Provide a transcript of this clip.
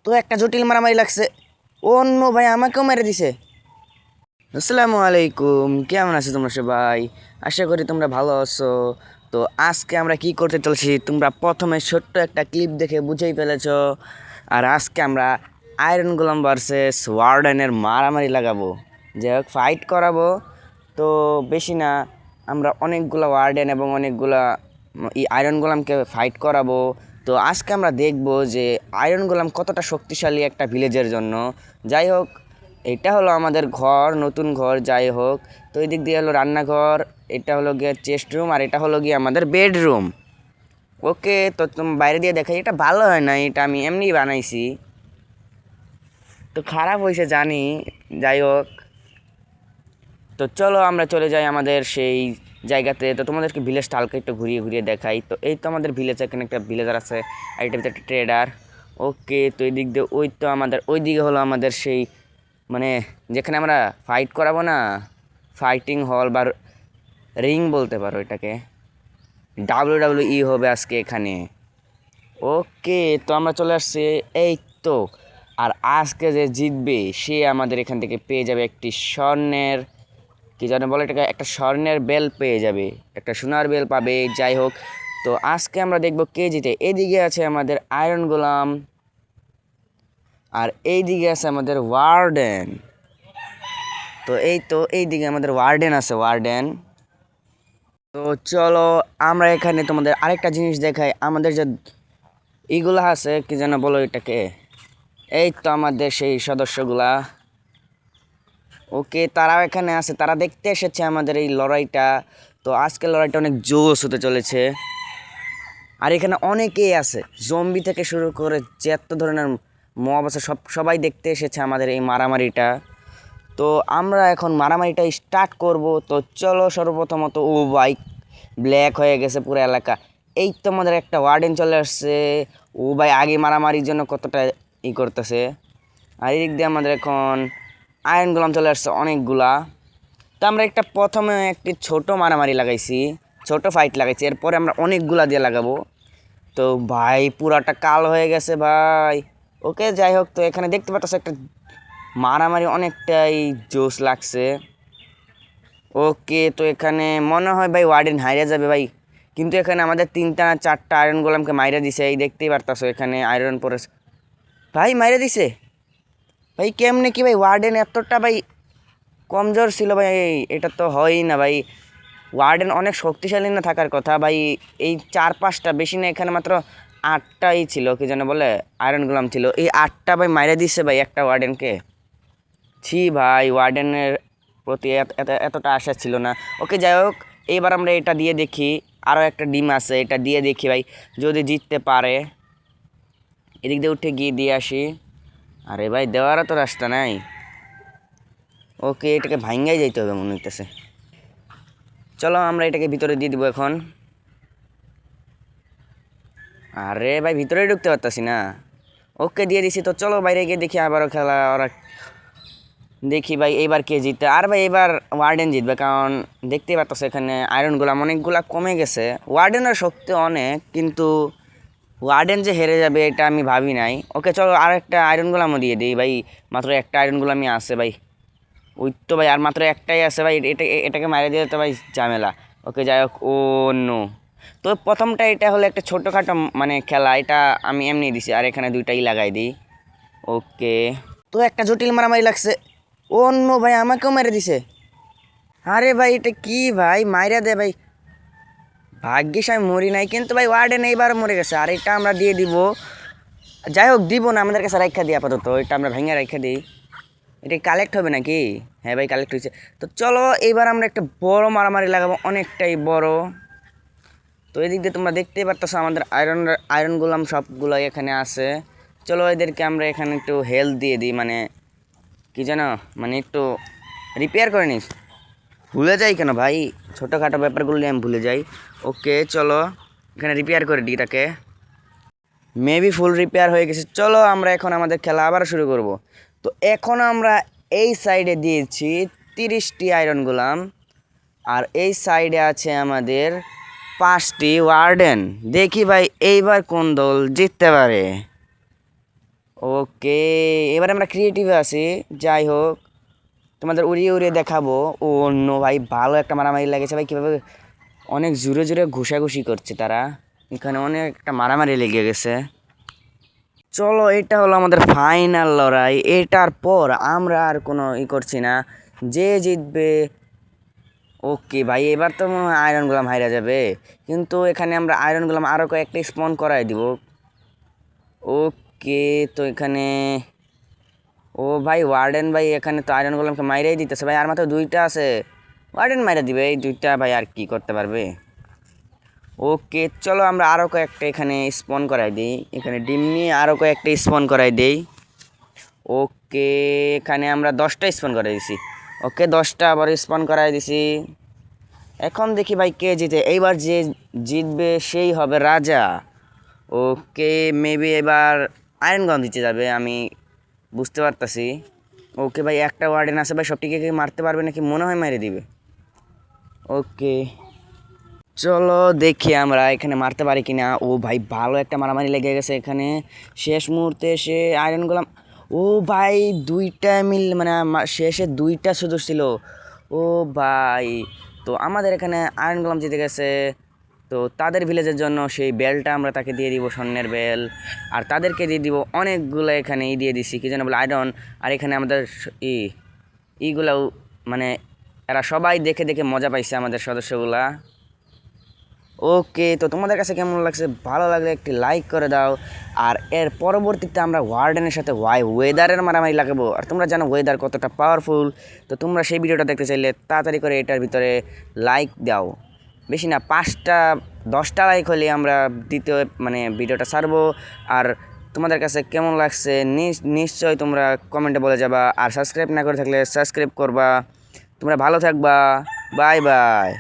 তো একটা জটিল মারামারি লাগছে। অন্য ভাই আমাকেও মেরে দিছে। আসসালামু আলাইকুম, কেমন আছো তোমরা সবাই? আশা করি তোমরা ভালো আছো। তো আজকে আমরা কি করতে চলছি তোমরা প্রথমে ছোট্ট একটা ক্লিপ দেখে বুঝেই ফেলেছো। আর আজকে আমরা আয়রন গোলাম ভার্সেস ওয়ার্ডেনের মারামারি লাগাবো, যাই হোক ফাইট করাবো। তো বেশি না, আমরা অনেকগুলো ওয়ার্ডেন এবং অনেকগুলা আয়রন গোলামকে ফাইট করাবো। তো আজকে আমরা দেখব যে আয়রন গোলাম কতটা শক্তিশালী একটা ভিলেজের জন্য। যাই হোক, এটা হলো আমাদের ঘর, নতুন ঘর। যাই হোক, তো এই দিক দিয়ে হলো রান্নাঘর, এটা হলো গিয়ে চেস্ট রুম, আর এটা হলো গিয়ে আমাদের বেডরুম। ওকে, তো তুমি বাইরে দিয়ে দেখাই, এটা ভালো হয় না, এটা আমি এমনি বানাইছি, তো খারাপ হয়েছে জানি। যাই হোক, তো চলো আমরা চলে যাই আমাদের সেই জায়গাতে। তো তোমাদেরকে ভিলেজটা হালকা একটু ঘুরিয়ে ঘুরিয়ে দেখাই। তো এই তো আমাদের ভিলেজ, এখানে একটা ভিলেজার আছে আর এটার ভিতরে একটা ট্রেডার। ওকে, তো এই দিক দিয়ে ওই তো আমাদের ওই দিকে হলো আমাদের সেই মানে যেখানে আমরা ফাইট করাবো না, ফাইটিং হল বা রিং বলতে পারো এটাকে। WWE হবে আজকে এখানে। ওকে, তো আমরা চলে আসছি এই তো। আর আজকে যে জিতবে সে আমাদের এখান থেকে পেয়ে যাবে একটি স্বর্ণের, কি যেন বলে এটাকে, একটা স্বর্ণের বেল পেয়ে যাবে, একটা সোনার বেল পাবে। যাই হোক, তো আজকে আমরা দেখব কে জিতে। এদিকে আছে আমাদের আয়রন গোলাম আর এই দিকে আছে আমাদের ওয়ার্ডেন। তো এই তো এই দিকে আমাদের ওয়ার্ডেন আছে, ওয়ার্ডেন। তো চলো আমরা এখানে তোমাদের আরেকটা জিনিস দেখাই। আমাদের যে এইগুলা আছে, কি যেন বলো এটাকে, এই তো আমাদের সেই সদস্যগুলা। ওকে, তারাও এখানে আছে, তারা দেখতে এসেছে আমাদের এই লড়াইটা। তো আজকের লড়াইটা অনেক জোশ হতে চলেছে। আর এখানে অনেকেই আছে, জম্বি থেকে শুরু করে যত ধরনের মব আছে সবাই দেখতে এসেছে আমাদের এই মারামারিটা। তো আমরা এখন মারামারিটা স্টার্ট করব। তো চলো, সর্বপ্রথমত ও বাইক ব্ল্যাক হয়ে গেছে পুরো এলাকা। এই তো আমাদের একটা ওয়ার্ডেন চলে আসছে। ও ভাই আগে মারামারির জন্য কতটা করতেছে। আর এই দিক দিয়ে আমাদের এখন আয়রন গোলাম চলে আসছে অনেকগুলা। তো আমরা একটা প্রথমে একটি ছোট মারামারি লাগাইছি, ছোট ফাইট লাগাইছি, এরপরে আমরা অনেকগুলা দিয়ে লাগাবো। তো ভাই পুরাটা কাল হয়ে গেছে ভাই। ওকে, যাই হোক, তো এখানে দেখতে পাচ্ছ একটা মারামারি অনেকটাই জোশ লাগছে। ওকে, তো এখানে মনে হয় ভাই ওয়ার্ডেন হাইরে যাবে ভাই, কিন্তু এখানে আমাদের 3টা না 4টা আয়রন গোলামকে মাইরে দিছে। এই দেখতেই পারতাছো এখানে আয়রন পরে ভাই মাইরে দিছে। ভাই কেমনে কি ভাই, ওয়ার্ডেন এতটা ভাই কমজোর ছিল ভাই? এটা তো হয়ই না ভাই, ওয়ার্ডেন অনেক শক্তিশালী না থাকার কথা ভাই। এই 4-5টা, বেশি না, এখানে মাত্র 8টাই ছিল, কি যেন বলে আয়রন গোলাম ছিল। এই 8টা ভাই মাইরে দিচ্ছে ভাই একটা ওয়ার্ডেনকে। ছি ভাই, ওয়ার্ডেনের প্রতি এতটা আশা ছিল না। ওকে, যাই হোক, এইবার আমরা এটা দিয়ে দেখি। আরও একটা ডিম আছে, এটা দিয়ে দেখি ভাই যদি জিততে পারে। এদিক দিয়ে উঠে গিয়ে দিয়ে আসি। আরে ভাই, দেওয়ারও তো রাস্তা নাই। ওকে, এটাকে ভাঙ্গাই যাইতে হবে মনে হইতেছে। চলো আমরা এটাকে ভিতরে দিয়ে দিব এখন। আরে ভাই, ভিতরে ঢুকতে পারতাছি না। ওকে, দিয়ে দিছি। তো চলো বাইরে গিয়ে দেখি আবারও খেলা ওরা, দেখি ভাই এবার কে জিতে। আর ভাই এবার ওয়ার্ডেন জিতবে, কারণ দেখতেই পারতেছে এখানে আয়রন গোলাম অনেকগুলা কমে গেছে। ওয়ার্ডেনের শক্তি অনেক, কিন্তু ওয়ার্ডেন যে হেরে যাবে এটা আমি ভাবি নাই। ওকে, চলো আর একটা আয়রন গোলামও দিয়ে দিই ভাই, মাত্র একটা আয়রন গোলামই আছে ভাই। ওই তো ভাই, আর মাত্র একটাই আছে ভাই, এটাকে মারিয়ে দিলে তো ভাই ঝামেলা। ওকে, যাই হোক, ও নো। তো প্রথমটা এটা হলো একটা ছোটোখাটো মানে খেলা, এটা আমি এমনি দিছি, আর এখানে দুইটাই লাগাই দিই। ওকে, তো একটা জটিল মারামারি লাগছে। অন্য ভাই আমাকেও মেরে দিছে। আরে ভাই, এটা কি ভাই, মাইরা দে ভাই। ভাগ্যিস আমি মরি নাই, কিন্তু ভাই ওয়ার্ডেন এইবার মরে গেছে। আর এটা আমরা দিয়ে দিব। যাই হোক, দিব না, আমাদের কাছে রাখা দিই আপাতত, এটা আমরা ভেঙে রাখা দিই। এটা কালেক্ট হবে নাকি? হ্যাঁ ভাই, কালেক্ট হয়েছে। তো চলো এইবার আমরা একটা বড় মারামারি লাগাবো, অনেকটাই বড়। তো এদিক দিয়ে তোমরা দেখতেই পারতেছো আমাদের আয়রন গোলাম সবগুলো এখানে আছে। চলো এদেরকে আমরা এখানে একটু হেলথ দিয়ে দিই, মানে কি জানো, মানে একটু রিপেয়ার করে নিস। ভুলে যাই কেন ভাই, ছোটোখাটো ব্যাপারগুলো নিয়ে আমি ভুলে যাই। ওকে, চলো এখানে রিপেয়ার করে দিই তাকে। মেবি ফুল রিপেয়ার হয়ে গেছে। চলো আমরা এখন আমাদের খেলা আবার শুরু করব। তো এখন আমরা এই সাইডে দিয়েছি 30টি আয়রন গোলাম, আর এই সাইডে আছে আমাদের 5টি ওয়ার্ডেন। দেখি ভাই এইবার কোন দল জিততে পারে। ওকে, এবার আমরা ক্রিয়েটিভে আছি। যাই হোক, তোমাদের উড়িয়ে উড়িয়ে দেখাবো। ও অন্য ভাই, ভালো একটা মারামারি লেগেছে ভাই। কীভাবে অনেক জোরে জোরে ঘুষাঘুষি করছে তারা, এখানে অনেক একটা মারামারি লেগে গেছে। চলো, এটা হলো আমাদের ফাইনাল লড়াই। এটার পর আমরা আর কোনো করছি না, যে জিতবে। ওকে ভাই, এবার তো মনে হয় আয়রন গোলাম হাইরা যাবে, কিন্তু এখানে আমরা আয়রন গোলাম আরও কয়েকটা স্পন করাই দিব। ওকে, তো এখানে ও ভাই ওয়ার্ডেন ভাই এখানে তো আয়রন গোলামকে মাইরাই দিতেছে ভাই, আর মাত্র দুইটা আছে। ওয়ার্ডেন মাইরা দিবে এই দুইটা ভাই, আর কি করতে পারবে। ওকে, চলো আমরা আরও কয়েকটা এখানে স্পন করাই দিই, এখানে ডিম নিয়ে আরও কয়েকটা স্পন করাই দিই। ওকে, এখানে আমরা 10টা স্পন করাই দিছি। ওকে, 10টা আবার স্পন করাই দিছি। এখন দেখি ভাই কে জিতে, এইবার যে জিতবে সেই হবে রাজা। ওকে, মেবি এবার আয়রন গন দিতে যাবে, আমি বুঝতে পারতাছি। ওকে ভাই, একটা ওয়ার্ডেন আছে ভাই, সবটিকে কি মারতে পারবে নাকি, মনে হয় মেরে দিবে। ওকে, চলো দেখি আমরা এখানে মারতে পারি কিনা। ও ভাই, ভালো একটা মারামারি লেগে গেছে এখানে। শেষ মুহূর্তে সে আয়রন গোলাম, ও ভাই দুইটা মানে শেষে দুইটা সুযোগ ছিল। ও ভাই, তো আমাদের এখানে আয়রন গোলাম জিতে গেছে। তো তাদের ভিলেজের জন্য সেই বেলটা আমরা তাকে দিয়ে দিব, স্বর্ণের বেল। আর তাদেরকে দিয়ে দিব অনেকগুলো, এখানে দিয়ে দিছি কি যেন বলে, আয়রন। আর এখানে আমাদের ইগুলাও, মানে এরা সবাই দেখে দেখে মজা পাইছে আমাদের সদস্যগুলা। ওকে, তো তোমাদের কাছে কেমন লাগছে, ভালো লাগলে একটি লাইক করে দাও। আর এর পরবর্তীতে আমরা ওয়ার্ডেনের সাথে ওয়েদারের মারামারি লাগাবো। আর তোমরা জানো ওয়েদার কতটা পাওয়ারফুল। তো তোমরা সেই ভিডিওটা দেখতে চাইলে তাড়াতাড়ি করে এটার ভিতরে লাইক দাও। বেশি না, 5টা 10টা লাইক হলে আমরা দ্বিতীয় মানে ভিডিওটা ছাড়বো। আর তোমাদের কাছে কেমন লাগছে নিশ্চয়ই তোমরা কমেন্টে বলে যাবা। আর সাবস্ক্রাইব না করে থাকলে সাবস্ক্রাইব করবা। তোমরা ভালো থাকবা, বাই বাই।